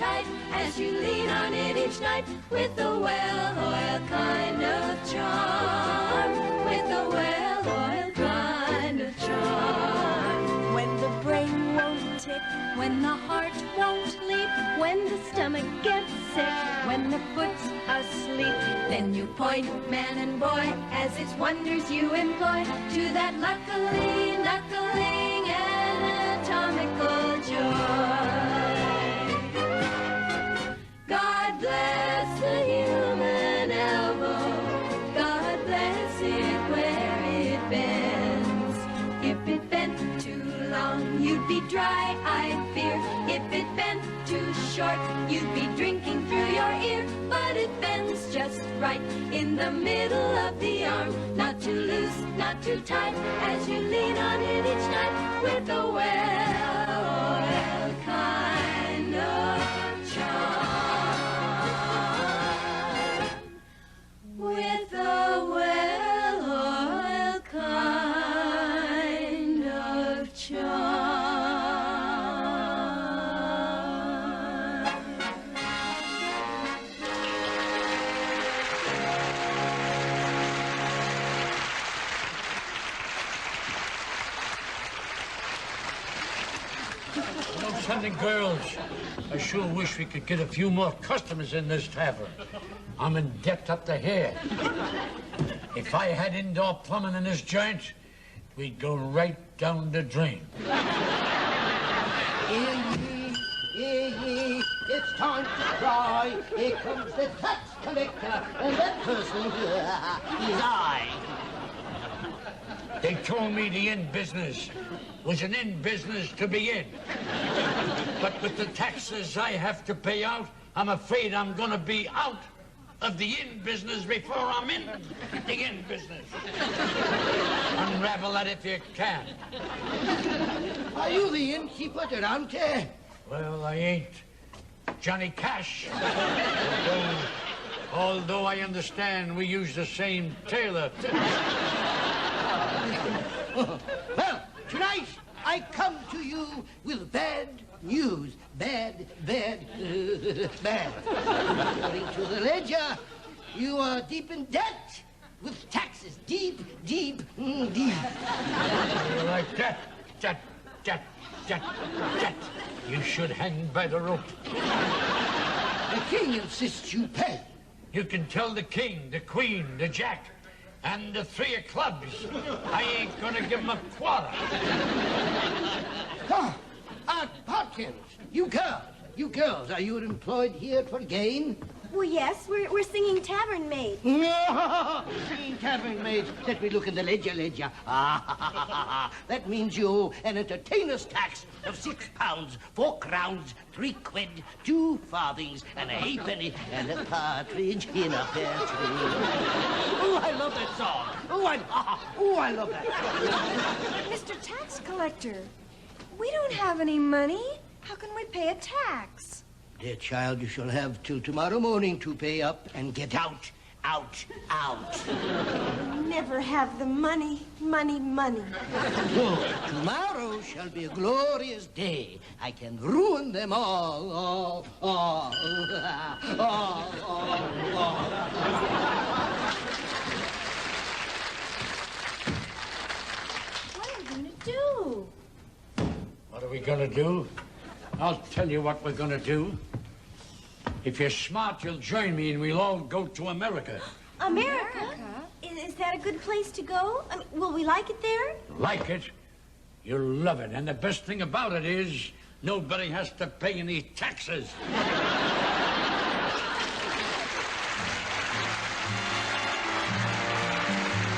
tight as you lean on it each night with a well-oiled kind of charm. With a well-oiled kind of charm. When the brain won't tick, when the heart won't leap, when the stomach gets sick, when the foot's asleep, then you point, man and boy, as its wonders you employ, to that luckily knuckling anatomical joy. God bless the human elbow, God bless it where it bends. If it bent too long, you'd be dry, I fear. If it bent too short, you'd be drinking through your ear. But it bends just right in the middle of the arm, not too loose, not too tight, as you lean on it each night with a well-oiled kind of charm. With a well-oiled kind of charm. Something, girls. I sure wish we could get a few more customers in this tavern. I'm in debt up to here. If I had indoor plumbing in this joint, we'd go right down the drain. Hear ye, it's time to cry. Here comes the tax collector, and that person is I. They told me the inn business was an inn business to be in. But with the taxes I have to pay out, I'm afraid I'm gonna be out of the inn business before I'm in the inn business. Unravel that if you can. Are you the innkeeper, Durante? Well, I ain't Johnny Cash. Although I understand we use the same tailor. Well, tonight I come to you with bad news. Bad. According to the ledger, you are deep in debt with taxes. Deep. Like that. You should hang by the rope. The king insists you pay. You can tell the king, the queen, the jack, and the 3 of clubs I ain't gonna give them a quarter. Aunt Parkins, you girls, are you employed here for gain? Well, yes, we're singing tavern maid. Singing tavern maids. Let me look in the ledger. That means you owe an entertainer's tax of £6, 4 crowns, 3 quid, 2 farthings, and a halfpenny, and a partridge in a pear tree. Oh, I love that song. Oh, I love that. Mr. Tax Collector, we don't have any money. How can we pay a tax? Dear child, you shall have till tomorrow morning to pay up and get out. Never have the money. Oh, tomorrow shall be a glorious day. I can ruin them all. What are we going to do? What are we gonna do? I'll tell you what we're gonna do. If you're smart, you'll join me and we'll all go to America. America? Is that a good place to go? I mean, will we like it there? Like it? You'll love it. And the best thing about it is nobody has to pay any taxes.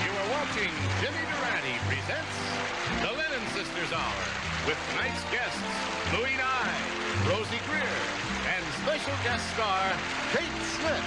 You are watching Jimmy Durante presents The Lennon Sisters Hour with tonight's guests Louis Nye, Rosie Greer, and special guest star Kate Smith.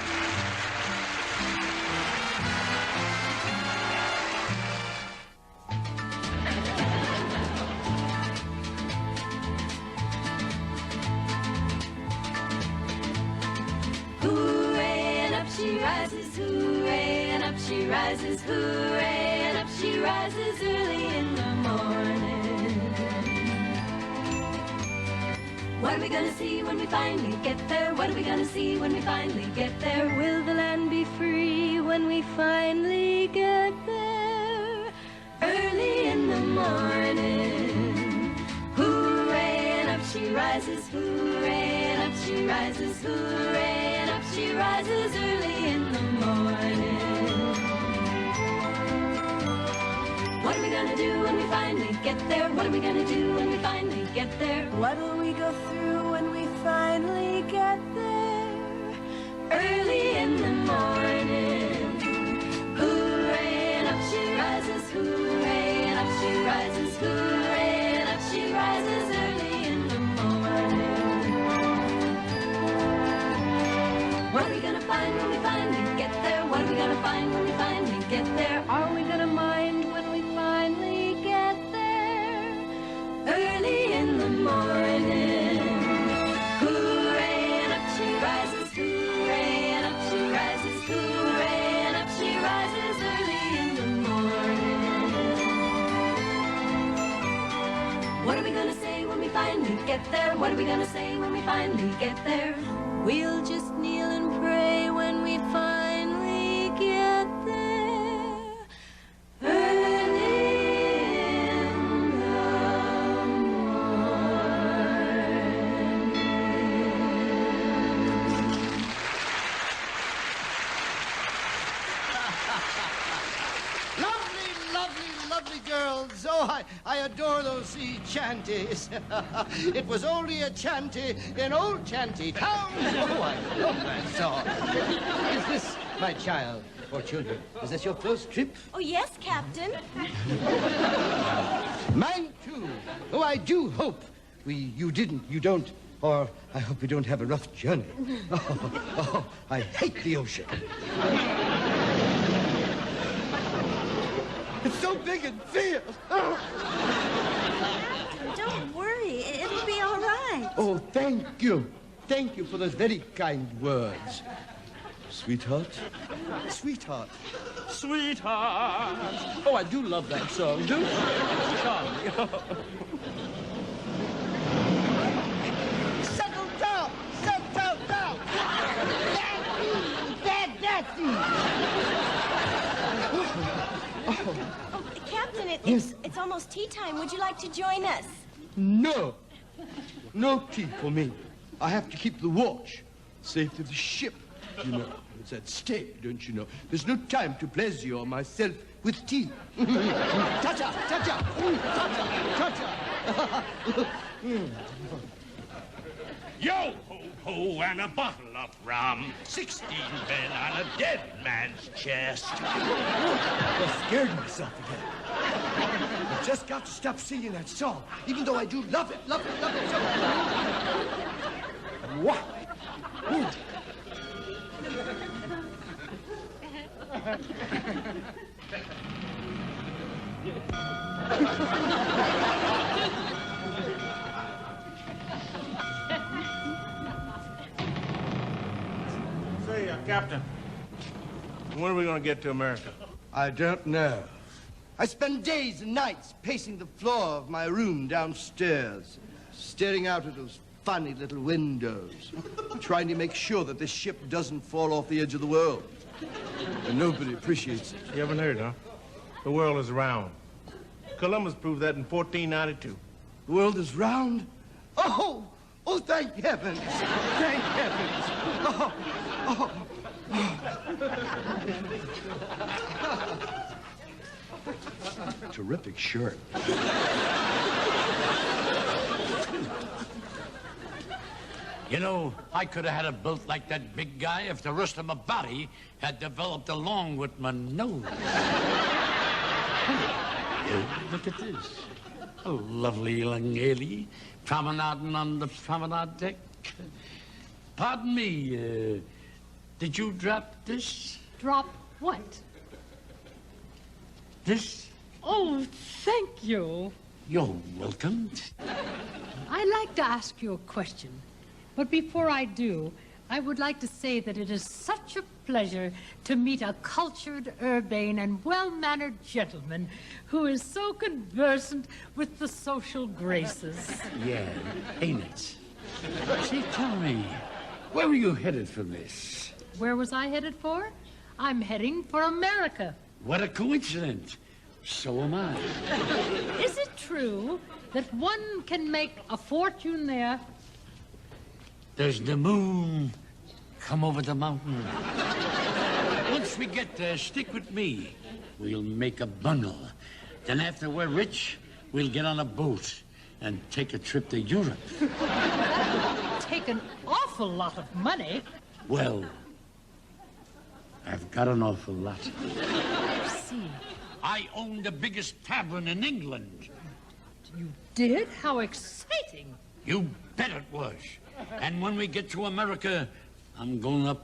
Hooray, and up she rises, hooray, and up she rises, hooray, and up she rises early in the morning. What What are we gonna see when we finally get there? What are we gonna see when we finally get there? Will the land be free when we finally get there? Early in the morning, hooray, and up she rises, hooray, and up she rises, hooray, and up she rises early in the morning. What are we gonna do when we finally get there? What are we gonna do when we finally get there? What will we go through when we finally get there? Early in the morning, hooray, and up she rises, hooray, and up she rises, hooray, and up she rises early in the morning. What are we gonna find when we finally get there? What are we gonna find when we finally get there? Are we gonna mind when we finally get there? Early in the morning, hooray, and up she rises, hooray, and up she rises, hooray, and up she rises early in the morning. What are we gonna say when we finally get there? What are we gonna say when we finally get there? We'll just kneel and pray when we finally get there. Early in the Lovely, lovely, lovely girls. Oh, I adore those sea chanties. It was only a chanty in old chanty town. Oh, I love that song. Is this, my child, or children, is this your first trip? Oh, yes, Captain. Mine, too. Oh, I do hope you don't, or I hope you don't have a rough journey. Oh, I hate the ocean. It's so big and fierce. Don't worry, it'll be all right. Oh, thank you. Thank you for those very kind words. Sweetheart? Sweetheart. Sweetheart. Oh, I do love that song, don't you? Charlie. Settle down. Settle down. That's it. Oh, Captain, it's almost tea time. Would you like to join us? No. No tea for me. I have to keep the watch. Safety of the ship, you know. It's at stake, don't you know? There's no time to pleasure you or myself with tea. Ta-ta, ta-ta, ta-ta, ta-ta. Yo ho ho and a bottle of rum, 16 men on a dead man's chest. I scared myself again. I've just got to stop singing that song, even though I do love it, love it, love it. What? Say, Captain, when are we going to get to America? I don't know. I spend days and nights pacing the floor of my room downstairs, staring out at those funny little windows, trying to make sure that this ship doesn't fall off the edge of the world. And nobody appreciates it. You haven't heard, huh? The world is round. Columbus proved that in 1492. The world is round? Oh, thank heavens. Thank heavens. Terrific shirt. You know, I could have had a built like that big guy if the rest of my body had developed along with my nose. Look at this. A lovely young lady promenading on the promenade deck. Pardon me, did you drop this? Drop what? This? Oh, thank you. You're welcome. I'd like to ask you a question. But before I do, I would like to say that it is such a pleasure to meet a cultured, urbane, and well-mannered gentleman who is so conversant with the social graces. Yeah, ain't it? See, tell me, where were you headed for this? Where was I headed for? I'm heading for America. What a coincidence. So am I. Is it true that one can make a fortune there? Does the moon come over the mountain? Once we get there, stick with me. We'll make a bundle. Then after we're rich, we'll get on a boat and take a trip to Europe. Take an awful lot of money. Well, I've got an awful lot. I see. I own the biggest tavern in England. You did? How exciting. You bet it was. And when we get to America, I'm gonna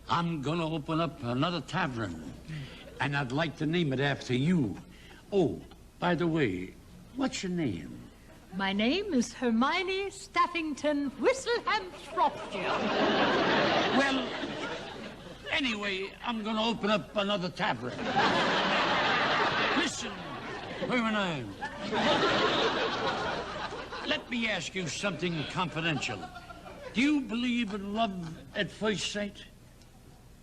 open up another tavern. And I'd like to name it after you. Oh, by the way, what's your name? My name is Hermione Staffington Whistlehamp Shropshire. Well, anyway, I'm gonna open up another tavern. Listen, Hermione. Let me ask you something confidential. Do you believe in love at first sight?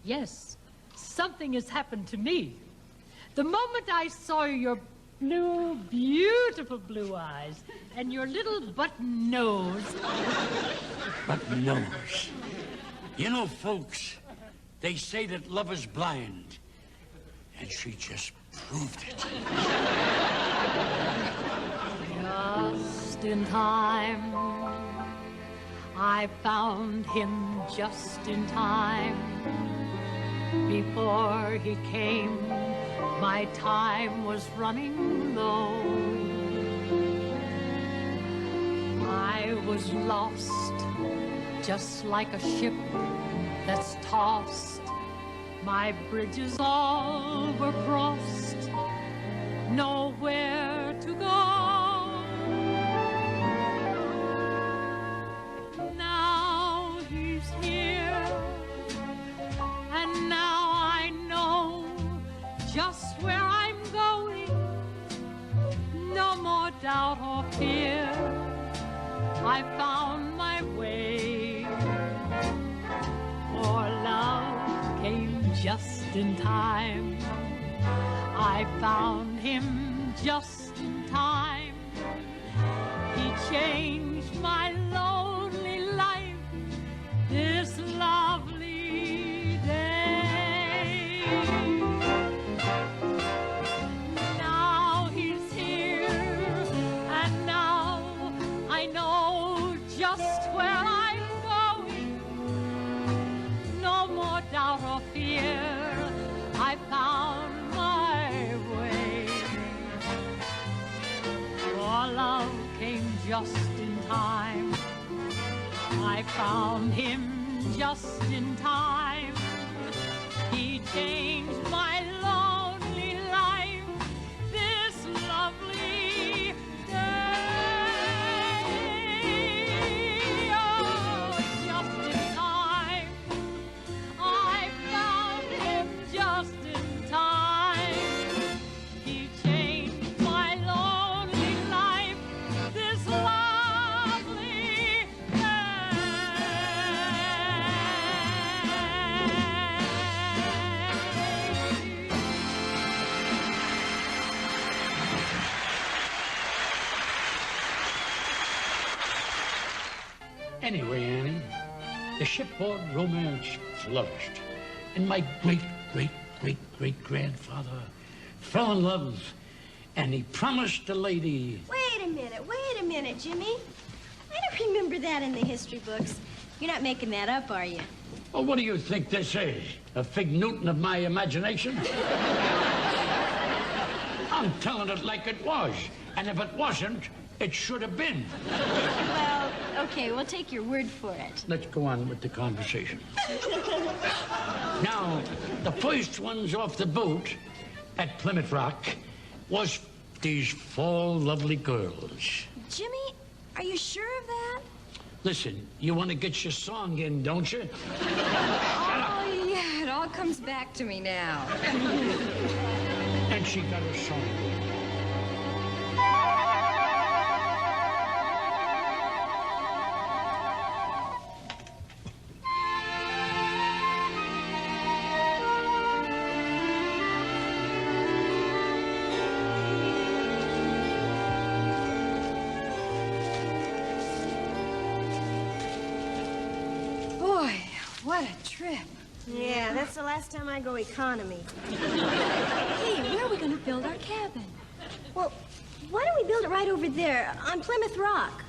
Yes, something has happened to me. The moment I saw your blue, beautiful blue eyes and your little button nose. Button nose. You know, folks, they say that love is blind. And she just proved it. Just in time. I found him just in time. Before he came, my time was running low. I was lost, just like a ship that's tossed. My bridges all were crossed, nowhere to go. Now he's here, and now I know just where I'm going. No more doubt or fear, I found my way. For love came just in time. I found him just in time. He changed my lonely life this lovely day. Now he's here, and now I know just where I'm going. No more doubt or fear, I found my way. For love came just in time. I found him just in time. He changed my lonely life this lovely day. Oh, just in time. I found him just in time. He changed my lonely life this lovely day. Anyway, Annie, the shipboard romance flourished. And my great-great-great-great-grandfather fell in love. And he promised the lady... Wait a minute, Jimmy. I don't remember that in the history books. You're not making that up, are you? Well, what do you think this is? A fig Newton of my imagination? I'm telling it like it was. And if it wasn't, it should have been. Well, okay, we'll take your word for it. Let's go on with the conversation. Now, the first ones off the boat at Plymouth Rock was these four lovely girls. Jimmy, are you sure of that? Listen, you want to get your song in, don't you? Oh, yeah, it all comes back to me now. And she got her song. What a trip. Yeah, that's the last time I go economy. Hey, where are we going to build our cabin? Well, why don't we build it right over there, on Plymouth Rock?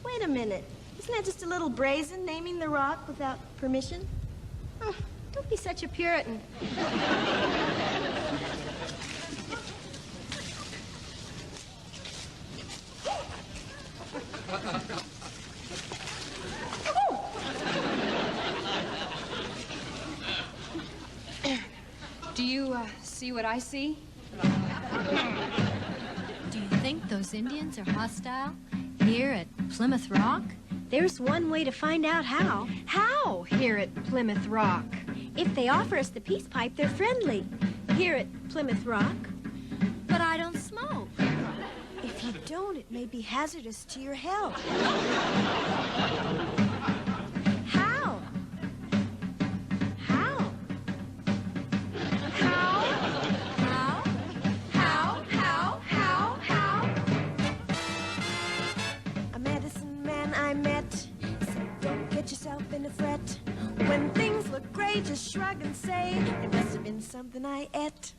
Wait a minute. Isn't that just a little brazen, naming the rock without permission? Oh, don't be such a Puritan. Do you see what I see? Do you think those Indians are hostile here at Plymouth Rock? There's one way to find out how. How here at Plymouth Rock? If they offer us the peace pipe, they're friendly. Here at Plymouth Rock. But I don't smoke. If you don't, it may be hazardous to your health. How? How? A medicine man I met said, don't get yourself in a fret. When things look gray, just shrug and say, it must have been something I ate.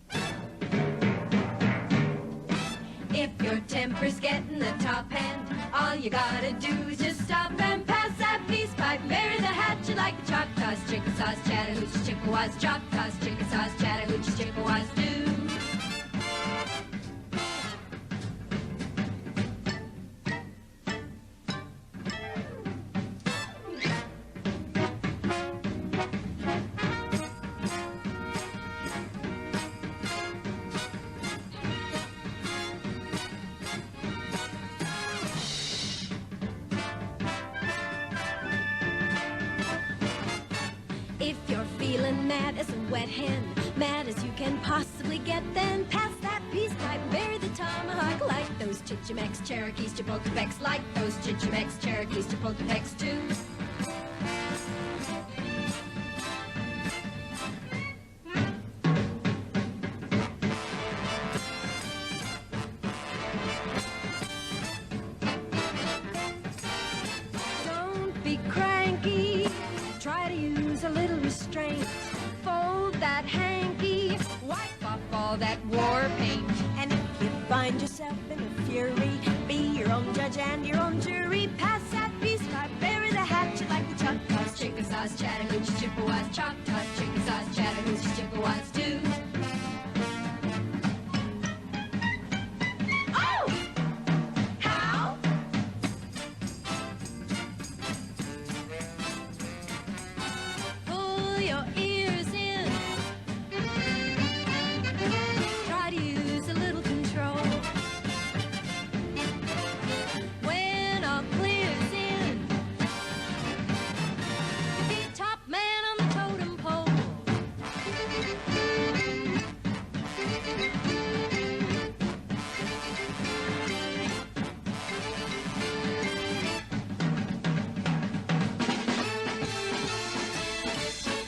If your temper's getting the top hand, all you gotta do is just stop and pass that peace pipe. Bury the hatchet like the Choctaws, Chickasaws, Chattahoochee, Chippewas, Choctaws, Chickasaws, Chattahoochee, Chippewas do. If you're feeling mad as a wet hen, mad as you can possibly get, then pass that peace pipe, bury the tomahawk like those Chichimex, Cherokees, Chapultepec's, like those Chichimex, Cherokees, Chapultepec's too. Don't be cranky, try to use a little restraint. Fold that hanky, wipe off all that war paint. And if you find yourself in a fury, be your own judge and your own jury. Pass that peace pipe, bury the hatchet like the Choctaws, Chickasaws, Chattahoochee, Chippewas, Choctaws, Chickasaws, Chattahoochee, Chippewas too. Oh! How? Pull your ears in. Try to use a little control. When all clear's in, be top man on the totem pole.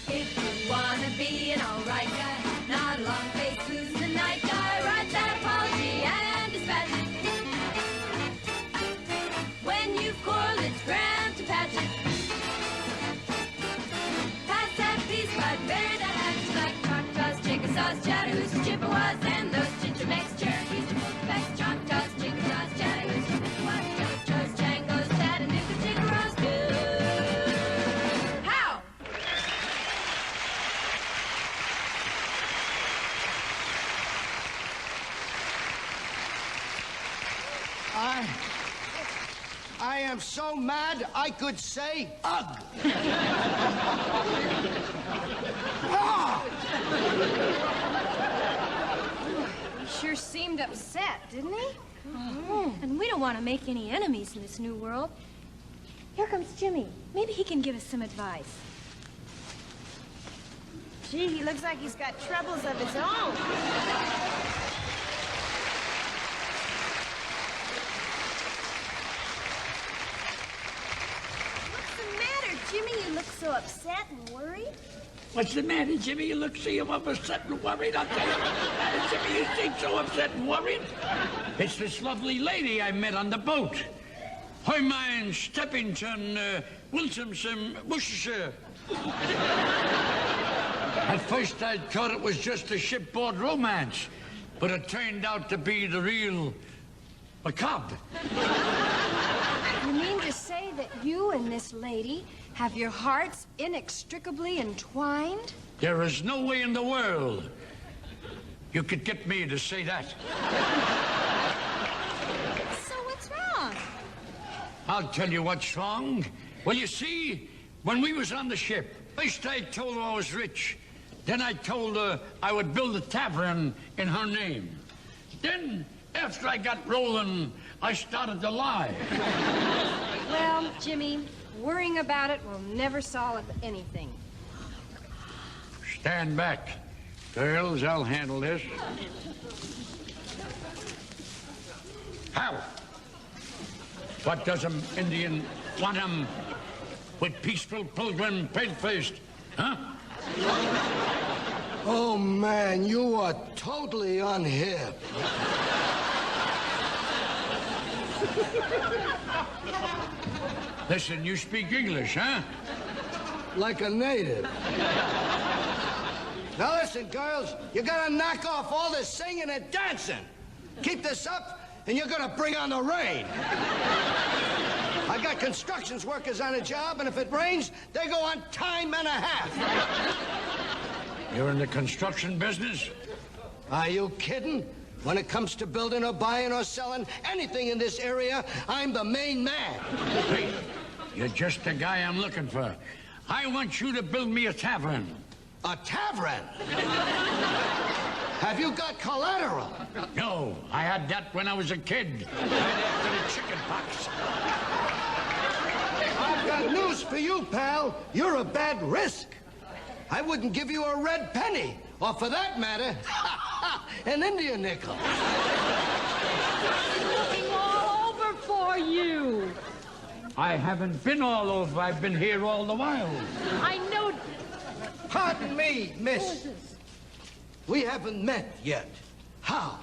If you wanna be an alright guy, not a long face losing the night guy, write that apology and dispatch it. When you've quarreled, it's grand to patch it. Pass that peace pipe, bury the hatchet like Choctaws, Chickasaws, Chattahoochee, Chippewas, and those Chichimex, Cherokees, Chapultepec's, Choctaws, Chickasaws, Chattahoochee, Chippewas, Choctaws, Changos, Chattanooga, Chickasaws, too. How? I am so mad I could say ugh. He sure seemed upset, didn't he? And we don't want to make any enemies in this new world. Here comes Jimmy. Maybe he can give us some advice. Gee, he looks like he's got troubles of his own. What's the matter, Jimmy? You look so upset and worried. What's the matter, Jimmy? You look so upset and worried. I'll tell you what's the matter, Jimmy. You seem so upset and worried. It's this lovely lady I met on the boat. Her name's Steppington Wilson Worcestershire. At first, I thought it was just a shipboard romance, but it turned out to be the real macabre. You mean to say that you and this lady have your hearts inextricably entwined? There is no way in the world you could get me to say that. So what's wrong? I'll tell you what's wrong. Well, you see, when we was on the ship, first I told her I was rich. Then I told her I would build a tavern in her name. Then, after I got rolling, I started to lie. Well, Jimmy, worrying about it will never solve anything. Stand back. Girls, I'll handle this. How? What does an Indian want him with peaceful pilgrim pale-faced, huh? Oh, man, you are totally unhip. Listen, you speak English, huh? Like a native. Now listen, girls, you gotta knock off all this singing and dancing. Keep this up, and you're gonna bring on the rain. I got construction workers on a job, and if it rains, they go on time and a half. You're in the construction business? Are you kidding? When it comes to building or buying or selling anything in this area, I'm the main man. Hey, you're just the guy I'm looking for. I want you to build me a tavern. A tavern? Have you got collateral? No, I had that when I was a kid, right after the chicken pox. I've got news for you, pal. You're a bad risk. I wouldn't give you a red penny, or for that matter, an Indian nickel. Looking all over for you. I haven't been all over. I've been here all the while. I know. Pardon me, miss. We haven't met yet. How?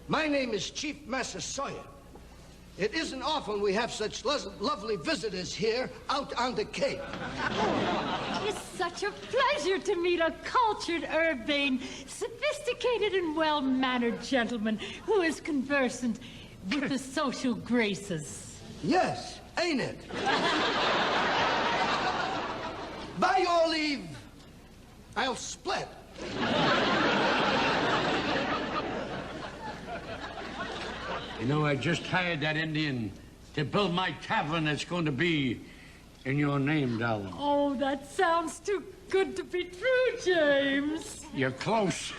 My name is Chief Massasoit. It isn't often we have such lovely visitors here out on the Cape. It's such a pleasure to meet a cultured, urbane, sophisticated, and well-mannered gentleman who is conversant with the social graces. Yes, ain't it? By your leave, I'll split. You know, I just hired that Indian to build my tavern that's going to be in your name, darling. Oh, that sounds too good to be true, James. You're close.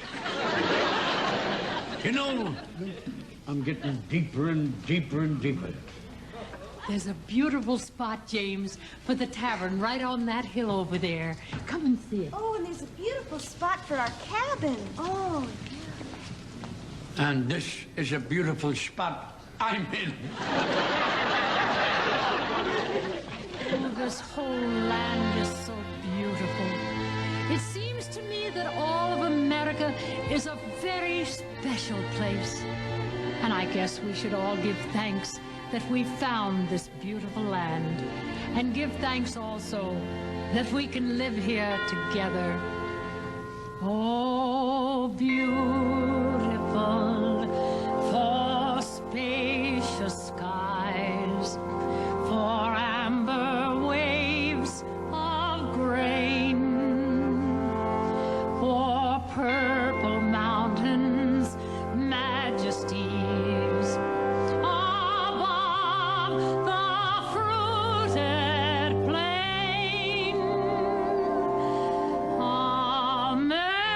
You know, I'm getting deeper and deeper and deeper. There's a beautiful spot, James, for the tavern right on that hill over there. Come and see it. Oh, and there's a beautiful spot for our cabin. Oh, And this is a beautiful spot I'm in. Oh, this whole land is so beautiful. It seems to me that all of America is a very special place. And I guess we should all give thanks that we found this beautiful land. And give thanks also that we can live here together. Oh, beautiful for spacious skies, for amber waves of grain, for purple mountains, majesties above the fruited plain. America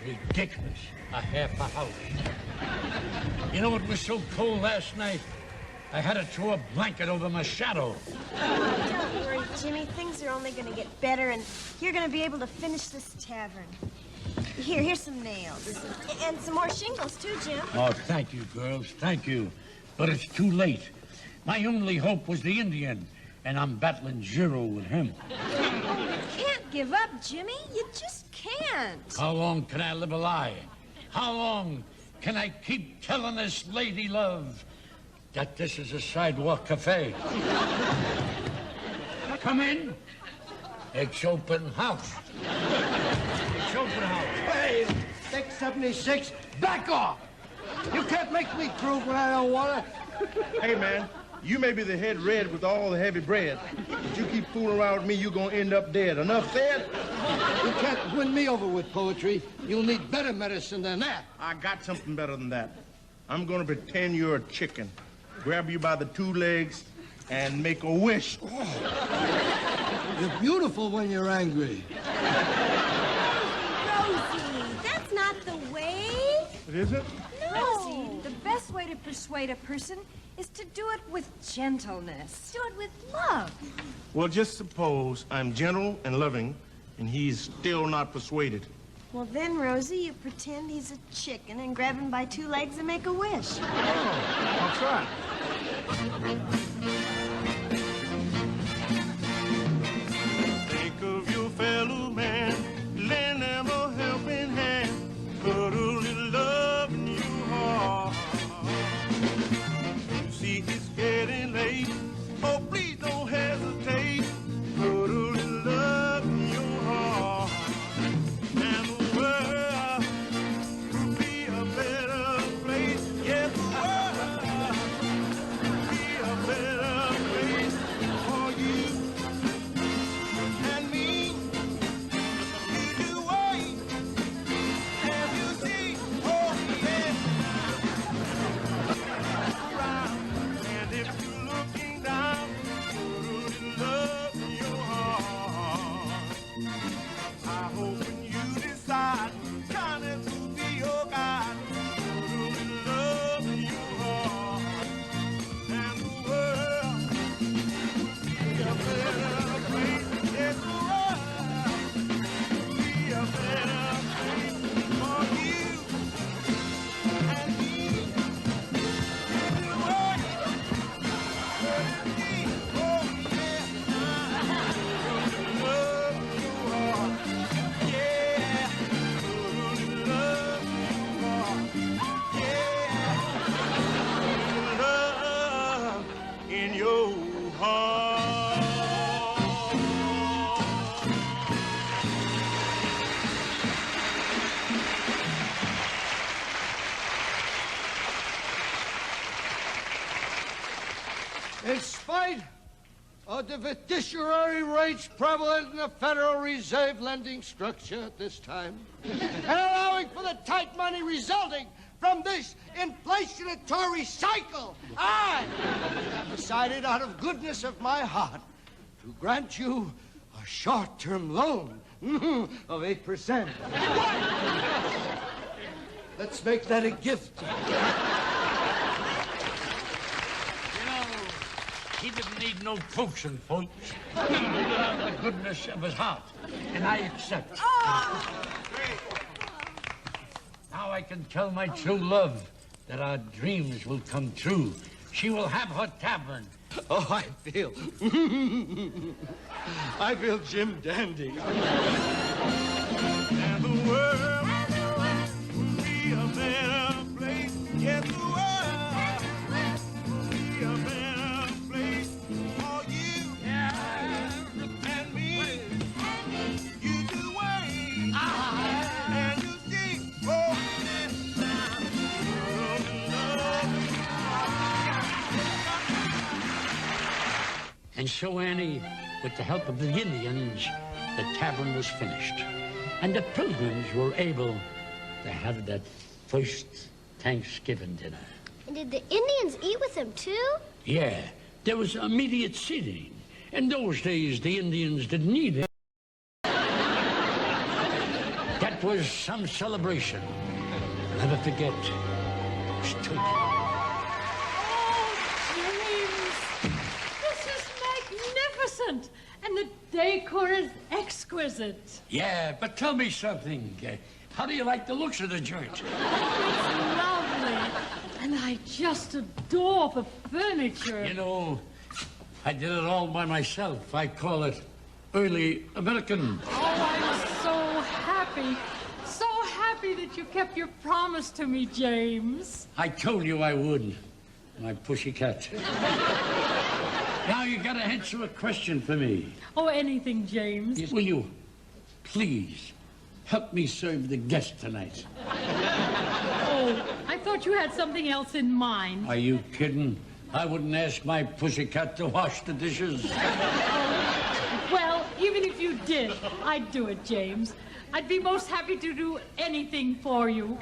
ridiculous. A half a house. You know, it was so cold last night, I had to throw a blanket over my shadow. Don't worry, Jimmy. Things are only going to get better, and you're going to be able to finish this tavern. Here's some nails. And some more shingles, too, Jim. Oh, thank you, girls. Thank you. But it's too late. My only hope was the Indian, and I'm battling zero with him. You can't give up, Jimmy. You just can't. How long can I live a lie? How long can I keep telling this lady love that this is a sidewalk cafe? Come in. It's open house. It's open house. Hey, 676, back off! You can't make me prove when I don't want to. Hey, man, you may be the head red with all the heavy bread, but you keep fooling around with me, you're gonna end up dead. Enough said? You can't win me over with poetry. You'll need better medicine than that. I got something better than that. I'm gonna pretend you're a chicken, grab you by the two legs, and make a wish. Oh. You're beautiful when you're angry. Rosie, that's not the way. It isn't? No. Rosie, the best way to persuade a person is to do it with gentleness. Do it with love. Well, just suppose I'm gentle and loving, and he's still not persuaded. Well, then, Rosie, you pretend he's a chicken and grab him by two legs and make a wish. Oh, I'll try. Think of your fellow man, lend them a helping hand, put a little love in your heart. You see it's getting late, oh please don't hesitate, put a little love in your heart. And the world will be a better place, yes the world will be a better place for you. And me, you do wait, and you see, oh yeah. Around, and if you're looking down, put a little love in your heart. I hope when you decide, kindness will be your guide. Put a little love in your heart, and the world will be a better place. Yes, the world will be a better place for you and me. The world will be, oh yeah, put a little love in your heart. Yeah, put a little love in your heart. Yeah, put a little love in your heart. In spite of the fiduciary rates prevalent in the Federal Reserve lending structure at this time, and allowing for the tight money resulting from this inflationary cycle, I decided out of goodness of my heart to grant you a short-term loan of 8%. Let's make that a gift. He didn't need no coaxing, folks. He did it out of the goodness of his heart, and I accept. Now I can tell my true love that our dreams will come true. She will have her tavern. Oh, I feel Jim Dandy. And the world will be a better place. Yes, the world will be a better place for you and me. You do wait, and you see, oh, And so, Annie, with the help of the Indians, the tavern was finished. And the Pilgrims were able to have that first Thanksgiving dinner. And did the Indians eat with them, too? Yeah, there was immediate seating. In those days, the Indians didn't need it. That That was some celebration. Never forget. Stood. James, this is magnificent, and the decor is exquisite. Yeah, but tell me something. How do you like the looks of the joint? It's lovely, and I just adore the furniture. You know, I did it all by myself. I call it early American. Oh, I'm so happy that you kept your promise to me, James. I told you I would, my pussycat. Now you gotta answer a question for me. Oh, anything, James. Will you please help me serve the guest tonight? Oh, I thought you had something else in mind. Are you kidding? I wouldn't ask my pussycat to wash the dishes. Well, even if you did, I'd do it, James. I'd be most happy to do anything for you.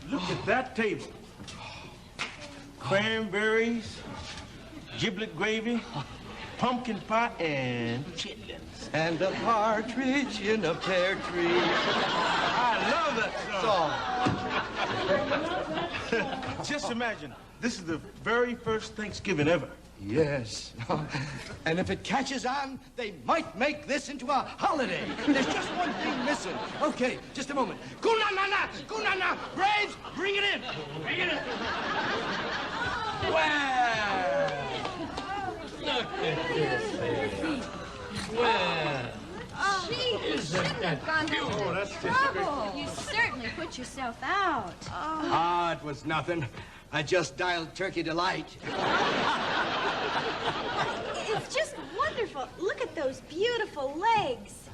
Look at that table. Cranberries, giblet gravy, pumpkin pie, and chitlins. And a partridge in a pear tree. I love that song. Just imagine, this is the very first Thanksgiving ever. Yes. And if it catches on, they might make this into a holiday. There's just one thing missing. Okay, just a moment. Gunana! Gunana! Braves, bring it in! Bring it in! Well, look at this thing. Well, Isn't that gone to that's trouble? You certainly put yourself out. Ah, it was nothing. I just dialed Turkey Delight. It's just wonderful. Look at those beautiful legs.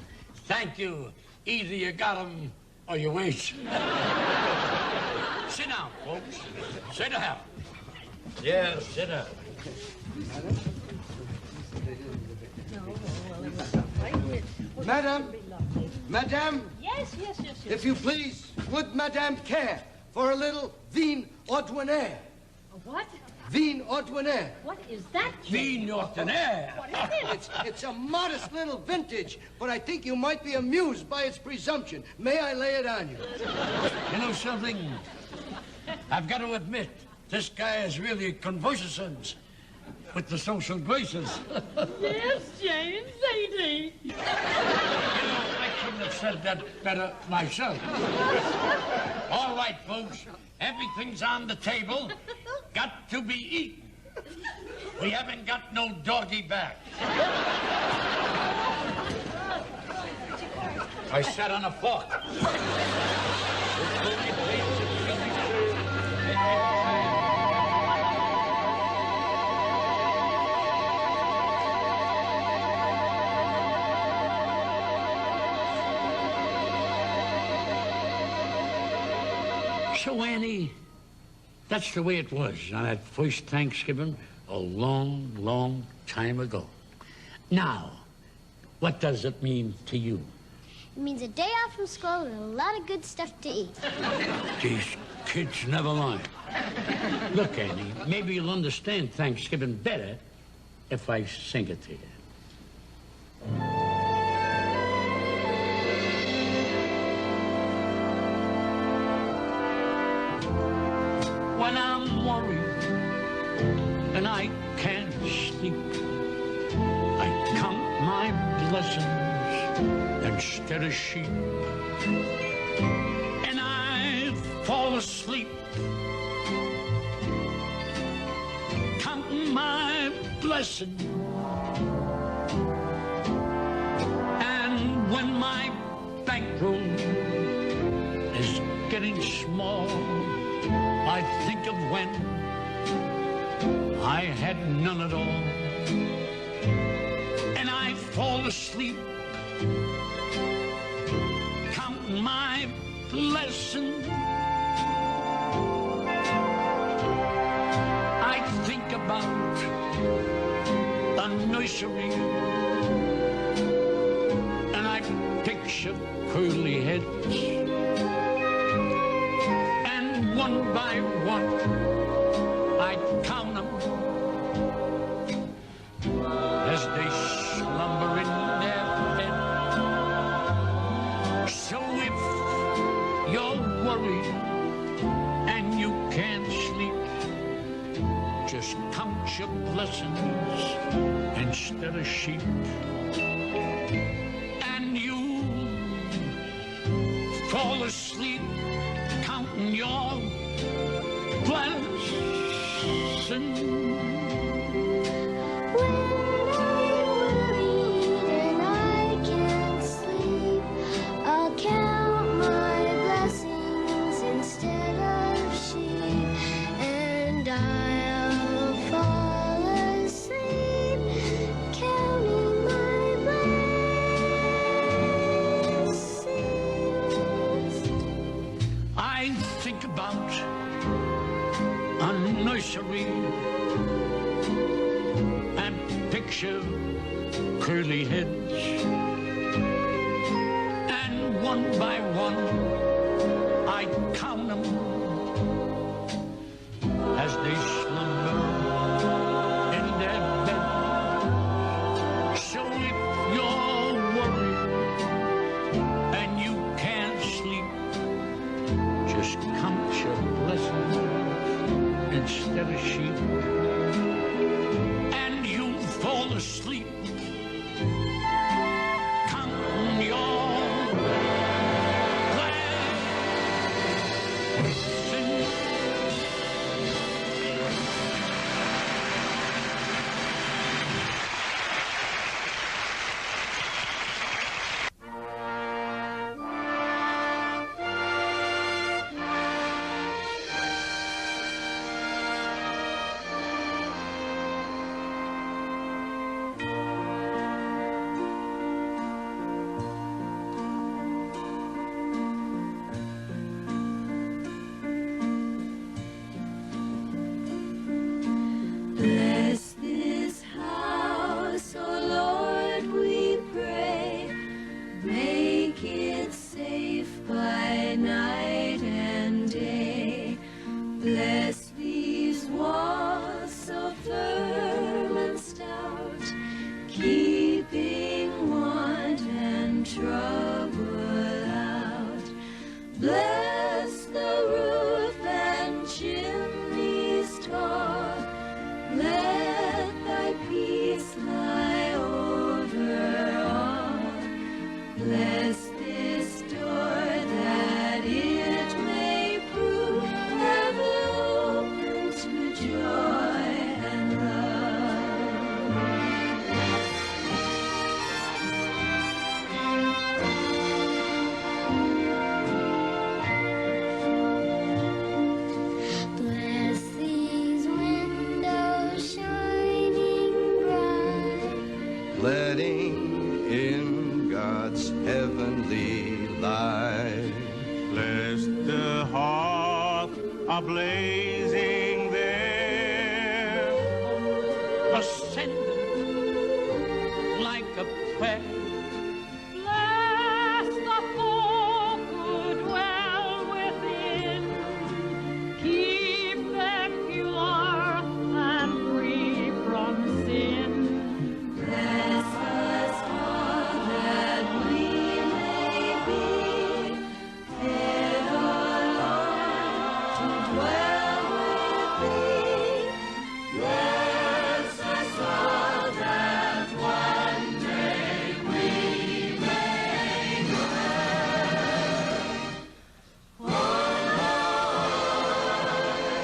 thank you. Either you got 'em or you ain't. Sit down, folks. Sit down. Yeah, sit down. Madame, Yes. if you please, would Madame care for a little vin ordinaire? What? Vin ordinaire. What is that? Vin ordinaire. What is it? It's a modest little vintage, but I think you might be amused by its presumption. May I lay it on you? You know something? I've got to admit, this guy is really conversant with the social graces. Yes, James, ain't he? You know, I couldn't have said that better myself. All right, folks. Everything's on the table. Got to be eaten. We haven't got no doggy bag. I sat on a fork. So, Annie, that's the way it was on that first Thanksgiving a long, long time ago. Now, what does it mean to you? It means a day off from school and a lot of good stuff to eat. These kids never lie. Look, Annie, maybe you'll understand Thanksgiving better if I sing it to you. When I'm worried and I can't sleep, I count my blessings instead of sheep. And I fall asleep counting my blessings. And when my bankroll is getting small, I think of when I had none at all. And I fall asleep counting my blessings. I think about a nursery, and I picture curly heads. And one by one, I count them as they slumber in their bed. instead of sheep. And you fall asleep counting your blessings. When I'm worried and I can't sleep, I'll count my blessings instead of sheep, and I'll fall asleep counting my blessings. I think about a nursery and picture curly heads, and one by one I count them as they slumber in their bed. So if you're worried and you can't sleep, just count your blessings instead of sheep, and you'll fall asleep counting your blessings. Bless this house, O Lord, we pray. Make it safe by night and day. Bless these walls so firm and stout, keeping want and trouble out. Bless the roof and chimneys tall. Let thy peace lie over all. Bless this door that it may prove ever open to joy and Bless these windows shining bright, letting in God's heavenly light. Bless the hearth a-blazing there. Ascending like a prayer. Bless the folk who dwell within. Keep them pure and free from sin. bless us all that we may be fit alone to dwell with thee. Bless us all that one day we may dwell. Oh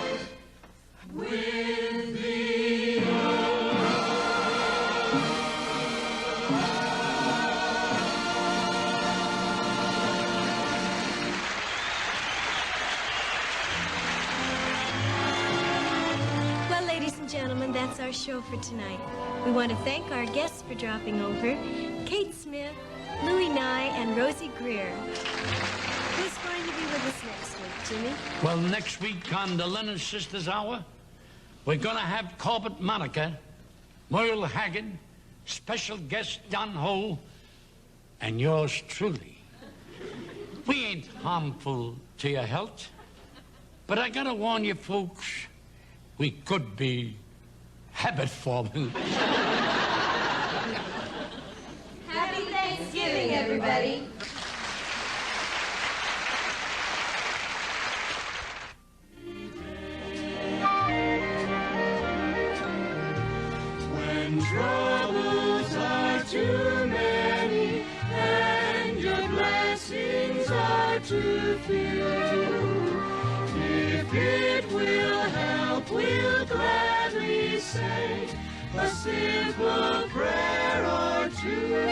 Lord, with thee. Well, ladies and gentlemen, that's our show for tonight. We want to thank our guests for dropping over, Kate Smith, Louis Nye, and Rosie Greer. Who's going to be with us next week, Jimmy? Well, next week on the Lennon Sisters Hour, we're gonna have Corbett Monica, Merle Haggard, special guest Don Ho, and yours truly. We ain't harmful to your health, but I gotta warn you folks, we could be habit forming. Happy Thanksgiving, everybody. When trouble to fill you. If it will help, we'll gladly say a simple prayer or two.